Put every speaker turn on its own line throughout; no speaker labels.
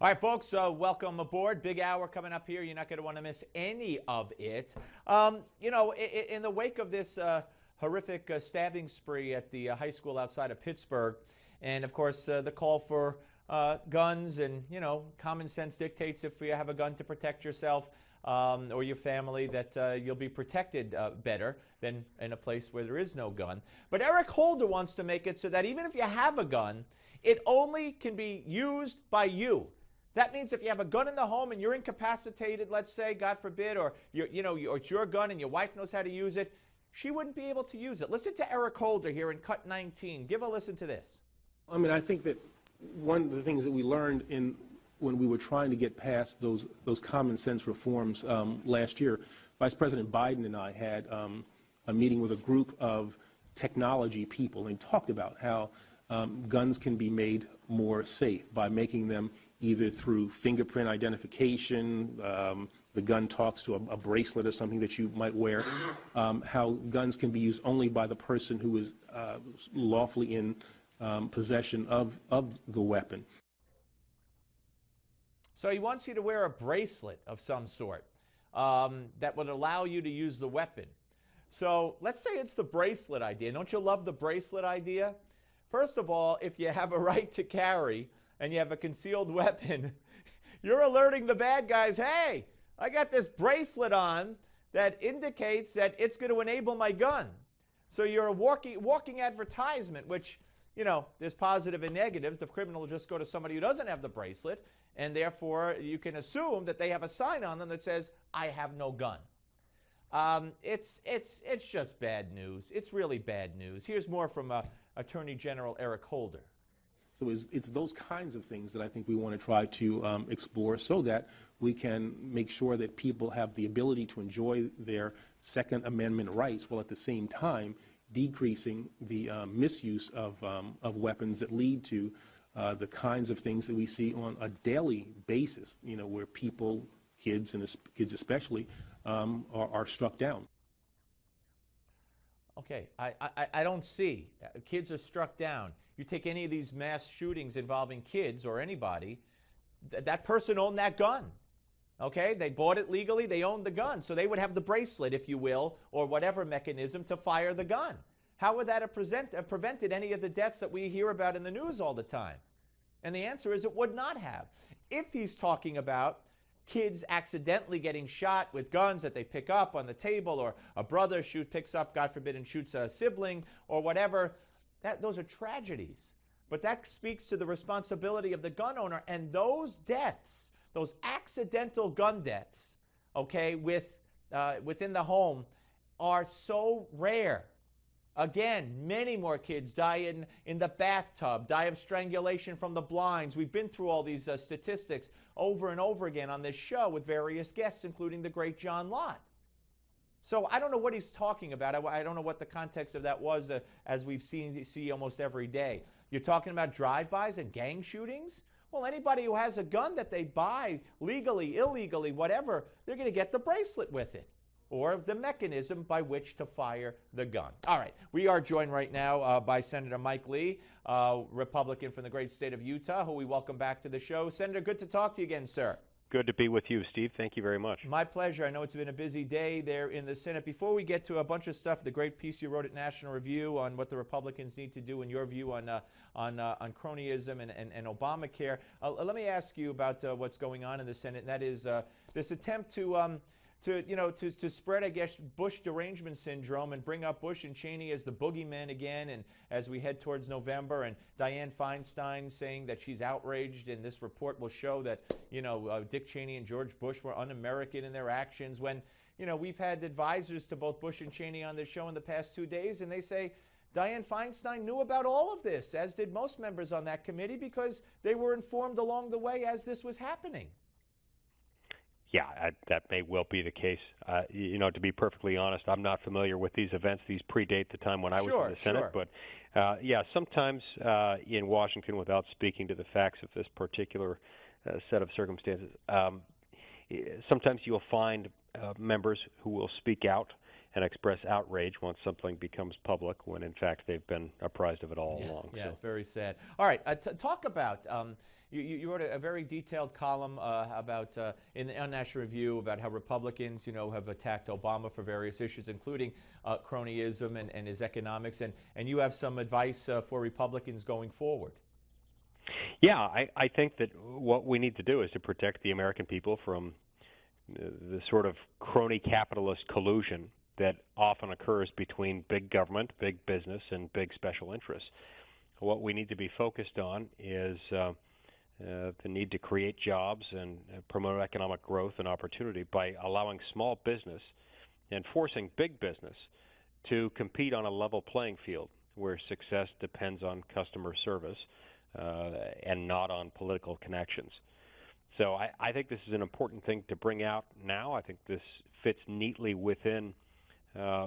All right, folks, welcome aboard. Big hour coming up here. You're not going to want to miss any of it. In the wake of this horrific stabbing spree at the high school outside of Pittsburgh, and, of course, the call for guns and, common sense dictates if you have a gun to protect yourself or your family that you'll be protected better than in a place where there is no gun. But Eric Holder wants to make it so that even if you have a gun, it only can be used by you. That means if you have a gun in the home and you're incapacitated, let's say, God forbid, or it's your gun and your wife knows how to use it, she wouldn't be able to use it. Listen to Eric Holder here in Cut 19. Give a listen to this.
I think that one of the things that we learned when we were trying to get past those common sense reforms last year, Vice President Biden and I had a meeting with a group of technology people and talked about how guns can be made more safe by making them either through fingerprint identification, the gun talks to a bracelet or something that you might wear, how guns can be used only by the person who is lawfully in possession of the weapon.
So he wants you to wear a bracelet of some sort that would allow you to use the weapon. So let's say it's the bracelet idea. Don't you love the bracelet idea? First of all, if you have a right to carry and you have a concealed weapon, you're alerting the bad guys, hey, I got this bracelet on that indicates that it's going to enable my gun. So you're a walking advertisement, which, there's positive and negatives. The criminal will just go to somebody who doesn't have the bracelet, and therefore you can assume that they have a sign on them that says, I have no gun. It's just bad news. It's really bad news. Here's more from Attorney General Eric Holder.
So it's those kinds of things that I think we want to try to explore so that we can make sure that people have the ability to enjoy their Second Amendment rights while at the same time decreasing the misuse of weapons that lead to the kinds of things that we see on a daily basis, where people, kids especially, are struck down.
Okay, I don't see. Kids are struck down. You take any of these mass shootings involving kids or anybody, that person owned that gun. Okay, they bought it legally, they owned the gun. So they would have the bracelet, if you will, or whatever mechanism to fire the gun. How would that have prevented any of the deaths that we hear about in the news all the time? And the answer is it would not have. If he's talking about kids accidentally getting shot with guns that they pick up on the table, or a brother picks up, God forbid, and shoots a sibling or whatever, those are tragedies. But that speaks to the responsibility of the gun owner. And those deaths, those accidental gun deaths, okay, within the home are so rare. Again, many more kids die in the bathtub, die of strangulation from the blinds. We've been through all these statistics over and over again on this show with various guests, including the great John Lott. So I don't know what he's talking about. I don't know what the context of that was, as we've see almost every day. You're talking about drive-bys and gang shootings? Well, anybody who has a gun that they buy legally, illegally, whatever, they're going to get the bracelet with it, or the mechanism by which to fire the gun. All right, we are joined right now by Senator Mike Lee, Republican from the great state of Utah, who we welcome back to the show. Senator, good to talk to you again, sir.
Good to be with you, Steve. Thank you very much.
My pleasure. I know it's been a busy day there in the Senate. Before we get to a bunch of stuff, the great piece you wrote at National Review on what the Republicans need to do, in your view, on cronyism and Obamacare, let me ask you about what's going on in the Senate, and that is this attempt to spread, I guess, Bush derangement syndrome and bring up Bush and Cheney as the boogeymen again, and as we head towards November, and Dianne Feinstein saying that she's outraged, and this report will show that, Dick Cheney and George Bush were un-American in their actions, when, we've had advisors to both Bush and Cheney on this show in the past 2 days, and they say Dianne Feinstein knew about all of this, as did most members on that committee, because they were informed along the way as this was happening.
Yeah, that may well be the case. To be perfectly honest, I'm not familiar with these events. These predate the time when I was in the Senate.
Sure.
But, sometimes in Washington, without speaking to the facts of this particular set of circumstances, sometimes you'll find members who will speak out and express outrage once something becomes public when in fact they've been apprised of it all along.
Yeah,
So.
it's very sad. All right, talk about, you wrote a very detailed column about, in the National Review, about how Republicans, have attacked Obama for various issues, including cronyism and his economics, and you have some advice for Republicans going forward.
Yeah, I think that what we need to do is to protect the American people from the sort of crony capitalist collusion that often occurs between big government, big business, and big special interests. What we need to be focused on is the need to create jobs and promote economic growth and opportunity by allowing small business and forcing big business to compete on a level playing field where success depends on customer service and not on political connections. So I think this is an important thing to bring out now. I think this fits neatly within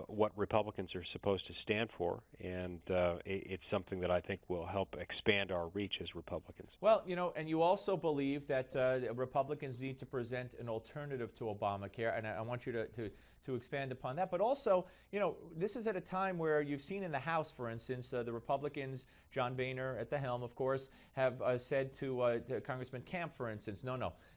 what Republicans are supposed to stand for, and it's something that I think will help expand our reach as Republicans.
Well, and you also believe that Republicans need to present an alternative to Obamacare, and I want you to expand upon that. But also, this is at a time where you've seen in the House, for instance, the Republicans, John Boehner at the helm, of course, have said to Congressman Camp, for instance,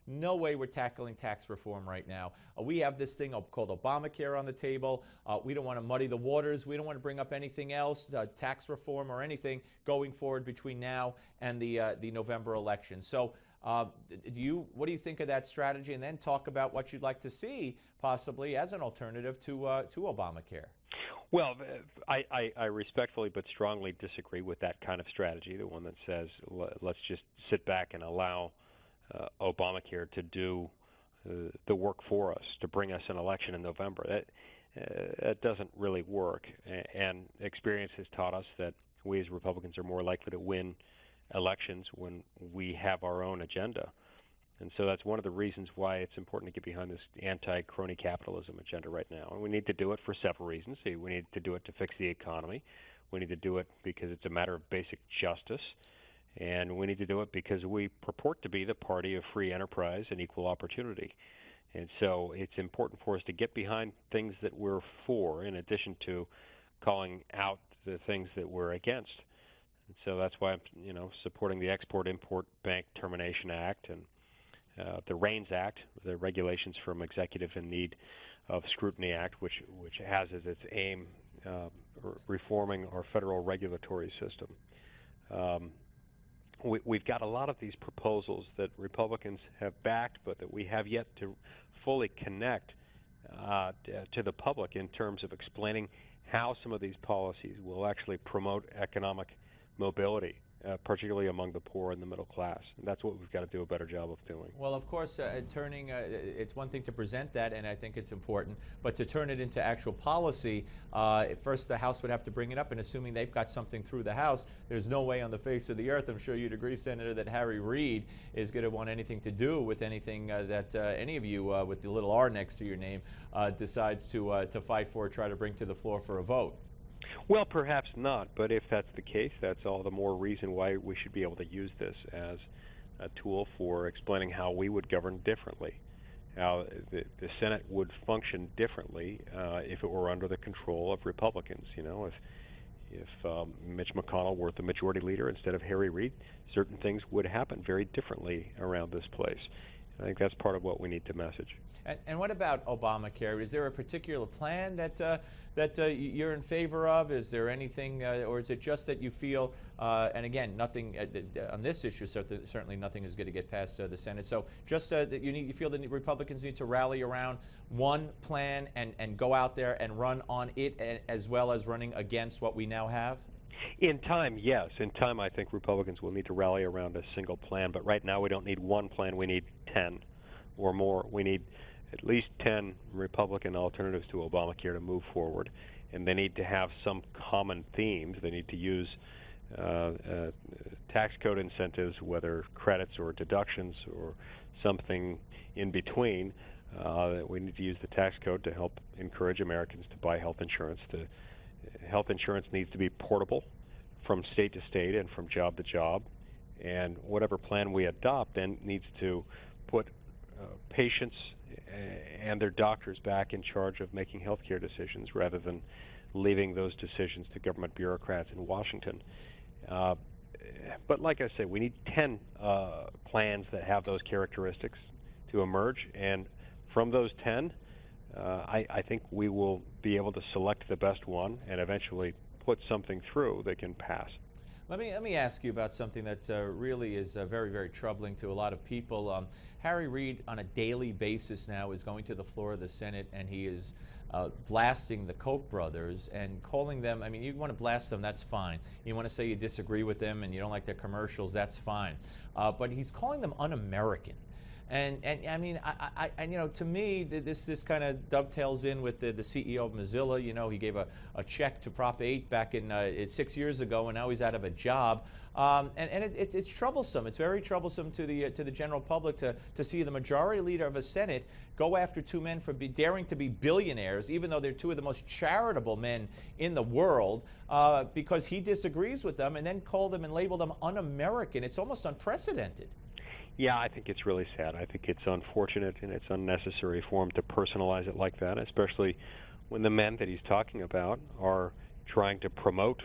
no way we're tackling tax reform right now. We have this thing called Obamacare on the table. We don't want to muddy the waters. We don't want to bring up anything else, tax reform or anything, going forward between now and the November election. So what do you think of that strategy? And then talk about what you'd like to see possibly as an alternative to Obamacare.
Well, I respectfully but strongly disagree with that kind of strategy, the one that says let's just sit back and allow Obamacare to do the work for us, to bring us an election in November. That doesn't really work, and experience has taught us that we as Republicans are more likely to win elections when we have our own agenda. And so that's one of the reasons why it's important to get behind this anti-crony capitalism agenda right now. And we need to do it for several reasons. We need to do it to fix the economy. We need to do it because it's a matter of basic justice. And we need to do it because we purport to be the party of free enterprise and equal opportunity. And so it's important for us to get behind things that we're for, in addition to calling out the things that we're against. And so that's why I'm, supporting the Export-Import Bank Termination Act and the REINS Act, the Regulations from Executive in Need of Scrutiny Act, which has as its aim reforming our federal regulatory system. We've got a lot of these proposals that Republicans have backed, but that we have yet to fully connect to the public in terms of explaining how some of these policies will actually promote economic mobility, particularly among the poor and the middle class. And that's what we've got to do a better job of doing.
Well, of course, it's one thing to present that, and I think it's important, but to turn it into actual policy, first the House would have to bring it up, and assuming they've got something through the House, there's no way on the face of the earth, I'm sure you'd agree, Senator, that Harry Reid is going to want anything to do with anything that any of you with the little R next to your name decides to fight for or try to bring to the floor for a vote.
Well, perhaps not, but if that's the case, that's all the more reason why we should be able to use this as a tool for explaining how we would govern differently, how the Senate would function differently if it were under the control of Republicans. If Mitch McConnell were the majority leader instead of Harry Reid, certain things would happen very differently around this place. I think that's part of what we need to message.
And what about Obamacare? Is there a particular plan that you're in favor of? Is there anything, or is it just that you feel, and again, nothing on this issue, certainly nothing is going to get past the Senate. So just that you feel that Republicans need to rally around one plan and go out there and run on it, as well as running against what we now have?
In time, yes. In time, I think Republicans will need to rally around a single plan. But right now, we don't need one plan. We need 10 or more. We need at least 10 Republican alternatives to Obamacare to move forward. And they need to have some common themes. They need to use tax code incentives, whether credits or deductions or something in between. We need to use the tax code to help encourage Americans to buy health insurance. Health insurance needs to be portable from state to state and from job to job. And whatever plan we adopt then needs to put patients and their doctors back in charge of making health care decisions rather than leaving those decisions to government bureaucrats in Washington. But like I say, we need 10 plans that have those characteristics to emerge, and from those 10, I think we will be able to select the best one and eventually put something through that can pass.
Let me ask you about something that really is very, very troubling to a lot of people. Harry Reid, on a daily basis now, is going to the floor of the Senate, and he is blasting the Koch brothers and calling them, I mean, you want to blast them, that's fine. You want to say you disagree with them and you don't like their commercials, that's fine. But he's calling them un-American. And I mean, you know, to me, this kind of dovetails in with the CEO of Mozilla. You know, he gave a check to Prop 8 back in 6 years ago, and now he's out of a job. It's troublesome. It's very troublesome to the general public to see the majority leader of a Senate go after two men for daring to be billionaires, even though they're two of the most charitable men in the world, because he disagrees with them, and then call them and label them un-American. It's almost unprecedented.
Yeah, I think it's really sad. I think it's unfortunate and it's unnecessary for him to personalize it like that, especially when the men that he's talking about are trying to promote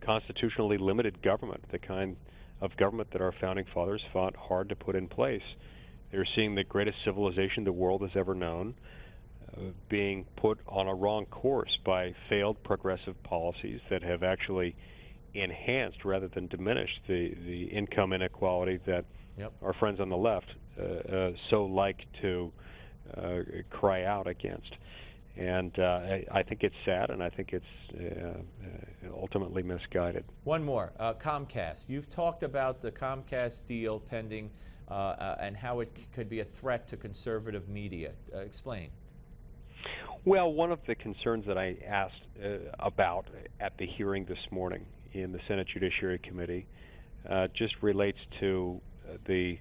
constitutionally limited government, the kind of government that our founding fathers fought hard to put in place. They're seeing the greatest civilization the world has ever known being put on a wrong course by failed progressive policies that have actually enhanced rather than diminished the income inequality that our friends on the left so like to cry out against. And I think it's sad, and I think it's ultimately misguided.
One more, Comcast. You've talked about the Comcast deal pending and how it could be a threat to conservative media. Explain.
Well, one of the concerns that I asked about at the hearing this morning in the Senate Judiciary Committee just relates to the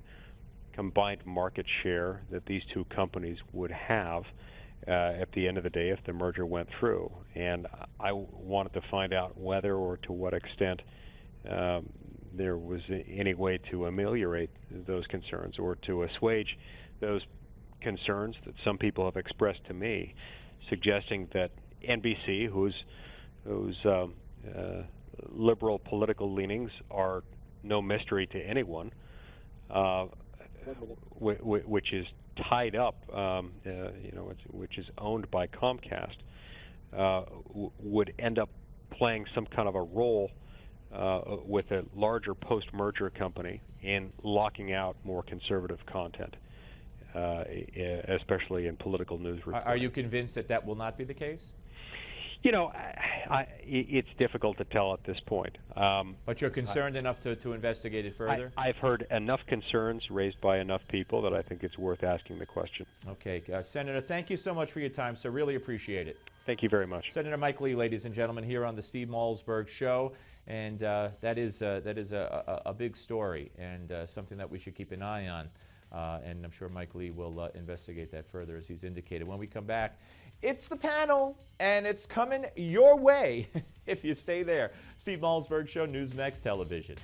combined market share that these two companies would have at the end of the day if the merger went through. And I wanted to find out whether or to what extent there was any way to ameliorate those concerns or to assuage those concerns that some people have expressed to me, suggesting that NBC, whose liberal political leanings are no mystery to anyone, which is tied up, which is owned by Comcast, would end up playing some kind of a role with a larger post-merger company in locking out more conservative content, especially in political news reporting.
Are you convinced that that will not be the case?
You know, it's difficult to tell at this point.
But you're concerned enough to investigate it further?
I've heard enough concerns raised by enough people that I think it's worth asking the question. Okay.
Senator, thank you so much for your time, sir. Really appreciate it.
Thank you very much.
Senator Mike Lee, ladies and gentlemen, here on the Steve Malzberg Show. And that is a big story and something that we should keep an eye on. And I'm sure Mike Lee will investigate that further, as he's indicated. When we come back, it's the panel, and it's coming your way if you stay there. Steve Malzberg Show, Newsmax Television.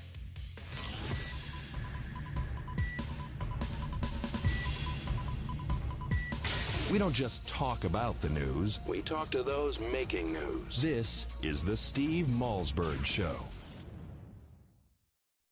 We don't just talk about the news, we talk to those making news. This is the Steve Malzberg Show.